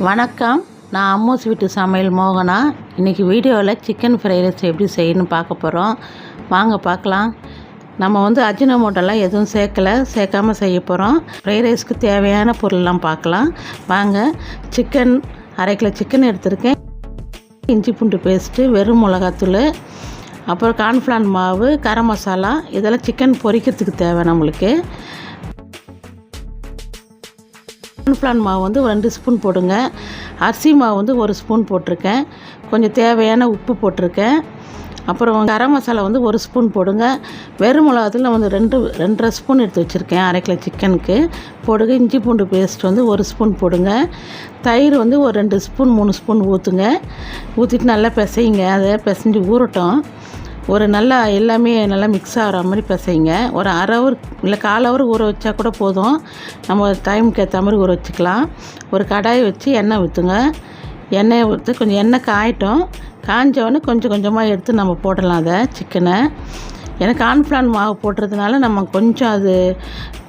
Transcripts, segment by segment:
வணக்கம், நான் அம்மு வீட்டு சமையல் மோகனா. இன்றைக்கி வீடியோவில் சிக்கன் ஃப்ரைட் ரைஸ் எப்படி செய்யணும்னு பார்க்க போகிறோம். வாங்க பார்க்கலாம். நம்ம அஜினோமோட்டோலாம் எதுவும் சேர்க்காமல் செய்ய போகிறோம். ஃப்ரைட் ரைஸ்க்கு தேவையான பொருள்லாம் பார்க்கலாம் வாங்க. சிக்கன் 1/2 கிலோ சிக்கன் எடுத்திருக்கேன். இஞ்சி பூண்டு பேஸ்ட்டு, வெறும் மிளகாத்தூள், அப்புறம் கார்ன்ஃப்ளவர் மாவு, கரம் மசாலா, இதெல்லாம் சிக்கன் பொரிக்கிறதுக்கு தேவை நம்மளுக்கு. கார்ன்ஃப்ளவர் மாவு ஒரு 2 ஸ்பூன் போடுங்க. அரிசி மாவு 1 ஸ்பூன் போட்டிருக்கேன். கொஞ்சம் தேவையான உப்பு போட்டிருக்கேன். அப்புறம் கரம் மசாலா 1 ஸ்பூன் போடுங்க. வெறும் மிளகாத்தூள் 2.5 ஸ்பூன் எடுத்து வச்சுருக்கேன் 1/2 கிலோ சிக்கனுக்கு போடுங்க. இஞ்சி பூண்டு பேஸ்ட் 1 ஸ்பூன் போடுங்க. தயிர் ஒரு 2 ஸ்பூன் 3 ஸ்பூன் ஊற்றுங்க. ஊற்றிட்டு நல்லா பிசைங்க. அதை பிசைஞ்சு ஊறட்டும். நல்லா எல்லாமே நல்லா மிக்ஸ் ஆகிற மாதிரி பிசைங்க. ஒரு 1/2 ஹவர் இல்லை 1/4 ஹவர் ஊற வச்சா கூட போதும். நம்ம டைமுக்கு ஏற்ற மாதிரி ஊற வச்சுக்கலாம். ஒரு கடாயை வச்சு எண்ணெய் ஊற்றுங்க. எண்ணெயை ஊற்றி கொஞ்சம் எண்ணெய் காயட்டும். காஞ்சவொடனே கொஞ்சம் கொஞ்சமாக எடுத்து நம்ம போடலாம் அதை சிக்கனை. ஏன்னா கார்ன்ஃப்ளவர் மாவு போட்டுறதுனால நம்ம அது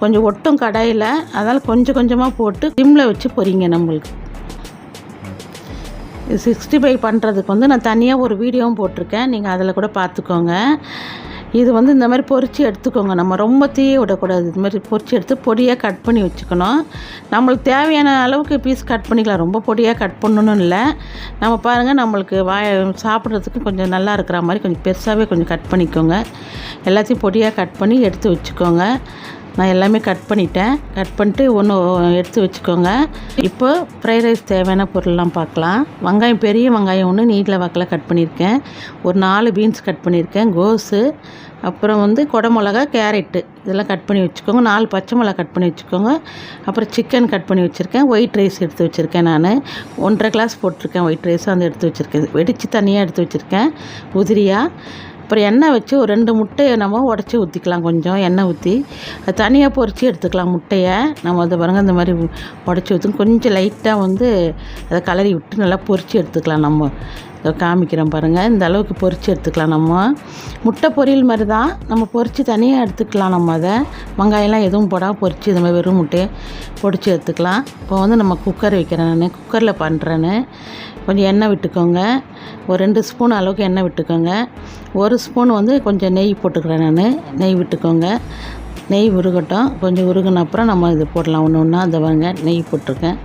கொஞ்சம் ஒட்டும் கடாயில். அதனால் கொஞ்சம் கொஞ்சமாக போட்டு சிம்மில் வச்சு பொரிங்க. நம்மளுக்கு 65 பண்ணுறதுக்கு நான் தனியாக ஒரு வீடியோவும் போட்டிருக்கேன். நீங்கள் அதில் கூட பார்த்துக்கோங்க. இது இந்த மாதிரி பொரித்து எடுத்துக்கோங்க. நம்ம ரொம்ப தீய விடக்கூடாது. இது மாதிரி பொரித்து எடுத்து பொடியாக கட் பண்ணி வச்சுக்கணும். நம்மளுக்கு தேவையான அளவுக்கு பீஸ் கட் பண்ணிக்கலாம். ரொம்ப பொடியாக கட் பண்ணணும்னு இல்லை. நம்ம பாருங்கள், நம்மளுக்கு சாப்பிட்றதுக்கு கொஞ்சம் நல்லா இருக்கிற மாதிரி கொஞ்சம் பெருசாகவே கொஞ்சம் கட் பண்ணிக்கோங்க. எல்லாத்தையும் பொடியாக கட் பண்ணி எடுத்து வச்சுக்கோங்க. நான் எல்லாமே கட் பண்ணிட்டேன். கட் பண்ணிட்டு ஒன்று எடுத்து வச்சுக்கோங்க. இப்போ ஃப்ரைட் ரைஸ் தேவையான பொருள்லாம் பார்க்கலாம். வெங்காயம், பெரிய வெங்காயம் நீட்டில் வாக்கில் கட் பண்ணியிருக்கேன். ஒரு 4 பீன்ஸ் கட் பண்ணியிருக்கேன். கோஸு, அப்புறம் குடமிளகா, கேரட்டு இதெல்லாம் கட் பண்ணி வச்சுக்கோங்க. 4 பச்சை மிளகா கட் பண்ணி வச்சுக்கோங்க. அப்புறம் சிக்கன் கட் பண்ணி வச்சுருக்கேன். ஒயிட் ரைஸ் எடுத்து வச்சுருக்கேன். நான் 1.5 கிளாஸ் போட்டிருக்கேன் ஒயிட் ரைஸும் எடுத்து வச்சுருக்கேன். வெடித்து தனியாக எடுத்து வச்சுருக்கேன் உதிரியாக. அப்புறம் எண்ணெய் வச்சு ஒரு 2 முட்டையை நம்ம உடச்சி ஊற்றிக்கலாம். கொஞ்சம் எண்ணெய் ஊற்றி அது தனியாக பொரித்து எடுத்துக்கலாம். முட்டையை நம்ம பாருங்கள் இந்த மாதிரி உடச்சி ஊற்றி கொஞ்சம் லைட்டாக அதை கலரி விட்டு நல்லா பொரித்து எடுத்துக்கலாம். நம்ம இதை காமிக்கிறோம் பாருங்கள். இந்த அளவுக்கு பொரித்து எடுத்துக்கலாம். நம்ம முட்டை பொரியல் மாதிரி தான். நம்ம பொரித்து தனியாக எடுத்துக்கலாம். நம்ம அதை வெங்காயம்லாம் எதுவும் போடாமல் பொரித்து இந்த மாதிரி வெறும் முட்டையை பொரித்து எடுத்துக்கலாம். இப்போ நம்ம குக்கர் வைக்கிறேன். நான் குக்கரில் பண்ணுறேன்னு. கொஞ்சம் எண்ணெய் விட்டுக்கோங்க. ஒரு 2 ஸ்பூன் அளவுக்கு எண்ணெய் விட்டுக்கோங்க. 1 ஸ்பூன் கொஞ்சம் நெய் போட்டுக்கிறேன். நான் நெய் விட்டுக்கோங்க. நெய் உருகட்டும். கொஞ்சம் உருகின அப்புறம் நம்ம இது போடலாம். ஒன்று ஒன்றா அந்த நெய் போட்டிருக்கேன்.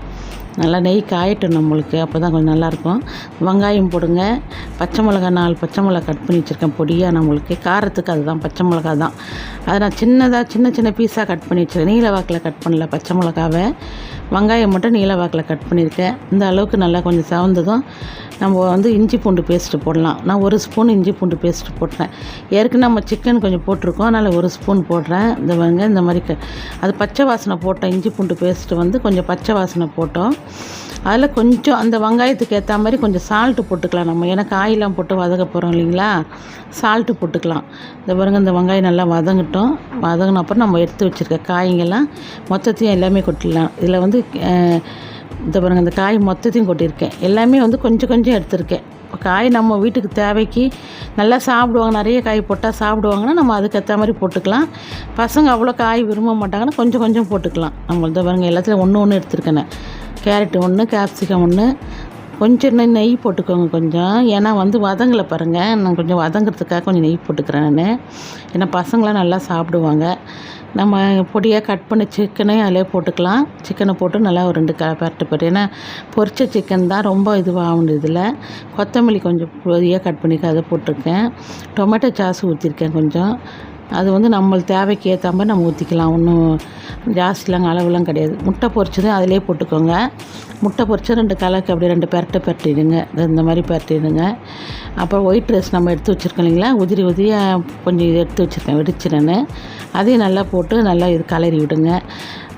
நல்லா நெய் காயட்டும் நம்மளுக்கு. அப்போ தான் கொஞ்சம் நல்லாயிருக்கும். வெங்காயம் போடுங்க. பச்சை மிளகா 4 பச்சை மிளகா கட் பண்ணி வச்சுருக்கேன் பொடியாக. நம்மளுக்கு காரத்துக்கு அதுதான் பச்சை மிளகா தான். அதை நான் சின்ன சின்ன பீஸாக கட் பண்ணி வச்சுருக்கேன். நீல வாக்கில் கட் பண்ணல பச்சை மிளகாவை. வெங்காயம் மட்டும் நீல வாக்கில் கட் பண்ணியிருக்கேன். இந்த அளவுக்கு நல்லா கொஞ்சம் செவந்ததும் நம்ம இஞ்சி பூண்டு பேஸ்ட்டு போடலாம். நான் 1 ஸ்பூன் இஞ்சி பூண்டு பேஸ்ட்டு போட்டேன். ஏற்கனவே நம்ம சிக்கன் கொஞ்சம் போட்டிருக்கோம். அதனால் 1 ஸ்பூன் போடுறேன். இந்த மாதிரி அது பச்சை வாசனை போட்டோம். இஞ்சி பூண்டு பேஸ்ட்டு கொஞ்சம் பச்சை வாசனை போட்டோம். அதில் கொஞ்சம் அந்த வெங்காயத்துக்கு ஏற்ற மாதிரி கொஞ்சம் சால்ட்டு போட்டுக்கலாம். நம்ம ஏன்னா காயெல்லாம் போட்டு வதக்க போகிறோம் இல்லைங்களா, சால்ட்டு போட்டுக்கலாம். இந்த பாருங்கள், இந்த வெங்காயம் நல்லா வதங்கட்டும். வதங்கின அப்புறம் நம்ம எடுத்து வச்சுருக்க காய்ங்கெல்லாம் மொத்தத்தையும் எல்லாமே கொட்டிடலாம். இதில் இந்த பாருங்கள், இந்த காய் மொத்தத்தையும் கொட்டியிருக்கேன். எல்லாமே கொஞ்சம் கொஞ்சம் எடுத்திருக்கேன். காய் நம்ம வீட்டுக்கு தேவைக்கு நல்லா சாப்பிடுவாங்க. நிறைய காய் போட்டால் சாப்பிடுவாங்கன்னா நம்ம அதுக்கேற்ற மாதிரி போட்டுக்கலாம். பசங்க அவ்வளோ காய் விரும்ப மாட்டாங்கன்னா கொஞ்சம் கொஞ்சம் போட்டுக்கலாம். நம்ம இந்த பாருங்கள், எல்லாத்துலையும் ஒன்று எடுத்துருக்கேன். கேரட்டு 1, கேப்சிகம் 1, கொஞ்சம் நெய் போட்டுக்கோங்க கொஞ்சம். ஏன்னா வதங்கலை பாருங்கள். நான் கொஞ்சம் வதங்கிறதுக்காக கொஞ்சம் நெய் போட்டுக்கிறேன் நான். ஏன்னா பசங்களாம் நல்லா சாப்பிடுவாங்க. நம்ம பொடியாக கட் பண்ண சிக்கனையும் அதிலே போட்டுக்கலாம். சிக்கனை போட்டு நல்லா ஒரு 2 பரட்டு. ஏன்னா பொரிச்ச சிக்கன் தான் ரொம்ப இதுவாகும். இதில் கொத்தமல்லி கொஞ்சம் பொடியாக கட் பண்ணி அதை போட்டிருக்கேன். டொமேட்டோ சாஸ் ஊற்றிருக்கேன் கொஞ்சம். அது நம்மளுக்கு தேவைக்கு ஏற்ற மாதிரி நம்ம ஊற்றிக்கலாம். ஒன்றும் ஜாஸ்திலாம் அளவுலாம் கிடையாது. முட்டை பொரிச்சதும் அதிலே போட்டுக்கோங்க. முட்டை பொரிச்சா 2 கலருக்கு அப்படியே 2 பரட்டிடுங்க. இந்த மாதிரி பரட்டிடுங்க. அப்புறம் ஒயிட் ரைஸ் நம்ம எடுத்து வச்சுருக்கோம் இல்லைங்களா, உதிரியாக கொஞ்சம் இது எடுத்து வச்சுருக்கேன் வெடிச்சிடன்னு. அதையும் நல்லா போட்டு நல்லா இது கலரி விடுங்க.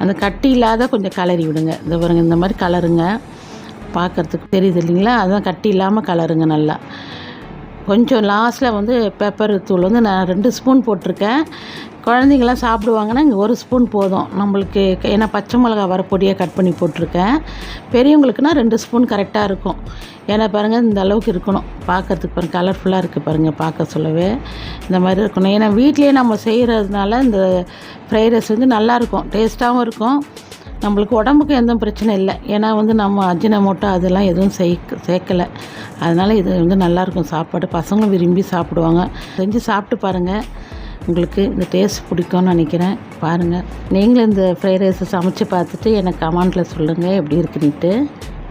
அந்த கட்டி இல்லாத கொஞ்சம் கலரி விடுங்க. இந்த பாருங்க, இந்த மாதிரி கலருங்க. பார்க்குறதுக்கு தெரியுது இல்லைங்களா, அதான் கட்டி இல்லாமல் கலருங்க நல்லா. கொஞ்சம் லாஸ்ட்டில் பெப்பர் தூள் நான் 2 ஸ்பூன் போட்டிருக்கேன். குழந்தைங்களாம் சாப்பிடுவாங்கன்னா இங்கே 1 ஸ்பூன் போதும் நம்மளுக்கு. ஏன்னா பச்சை மிளகா வர பொடியாக கட் பண்ணி போட்டிருக்கேன். பெரியவங்களுக்குனா 2 ஸ்பூன் கரெக்டாக இருக்கும். ஏன்னா பாருங்கள், இந்த அளவுக்கு இருக்கணும். பார்க்குறதுக்கு பாருங்கள், கலர்ஃபுல்லாக இருக்குது பாருங்கள். பார்க்க சொல்லவே இந்த மாதிரி இருக்கணும். ஏன்னா வீட்லேயே நம்ம செய்கிறதுனால இந்த ஃப்ரைட் ரைஸ் நல்லாயிருக்கும். டேஸ்ட்டாகவும் இருக்கும். நம்மளுக்கு உடம்புக்கு எந்த பிரச்சனை இல்லை. ஏன்னா வந்து நம்ம அஜினமோட்டோ அதெல்லாம் எதுவும் சேர்க்கலை. அதனால் இது வந்து நல்லாயிருக்கும் சாப்பாடு. பசங்களும் விரும்பி சாப்பிடுவாங்க. செஞ்சு சாப்பிட்டு பாருங்கள், உங்களுக்கு இந்த டேஸ்ட் பிடிக்கும்னு நினைக்கிறேன். பாருங்கள், நீங்களும் இந்த ஃப்ரைட் ரைஸை சமைச்சு பார்த்துட்டு எனக்கு கமெண்ட்டில் சொல்லுங்கள் எப்படி இருக்குன்னுட்டு.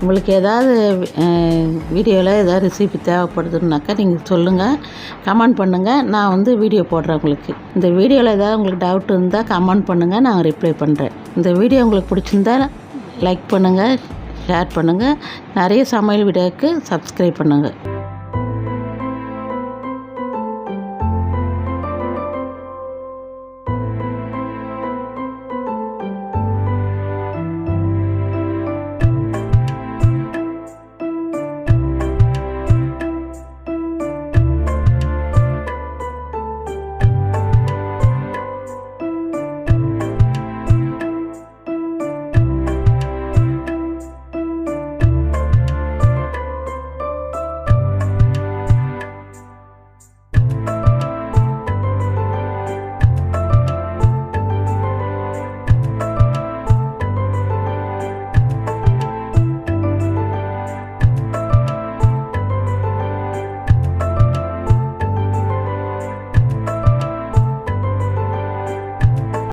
உங்களுக்கு ஏதாவது வீடியோவில் ஏதாவது ரெசிபி தேவைப்படுதுன்னாக்கா நீங்கள் சொல்லுங்கள், கமெண்ட் பண்ணுங்கள். நான் வந்து வீடியோ போடுறேன் உங்களுக்கு. இந்த வீடியோவில் ஏதாவது உங்களுக்கு டவுட் இருந்தால் கமெண்ட் பண்ணுங்கள், நான் ரிப்ளை பண்ணுறேன். இந்த வீடியோ உங்களுக்கு பிடிச்சிருந்தா லைக் பண்ணுங்கள், ஷேர் பண்ணுங்கள். நிறைய சமையல் வீடியோவுக்கு சப்ஸ்கிரைப் பண்ணுங்கள்.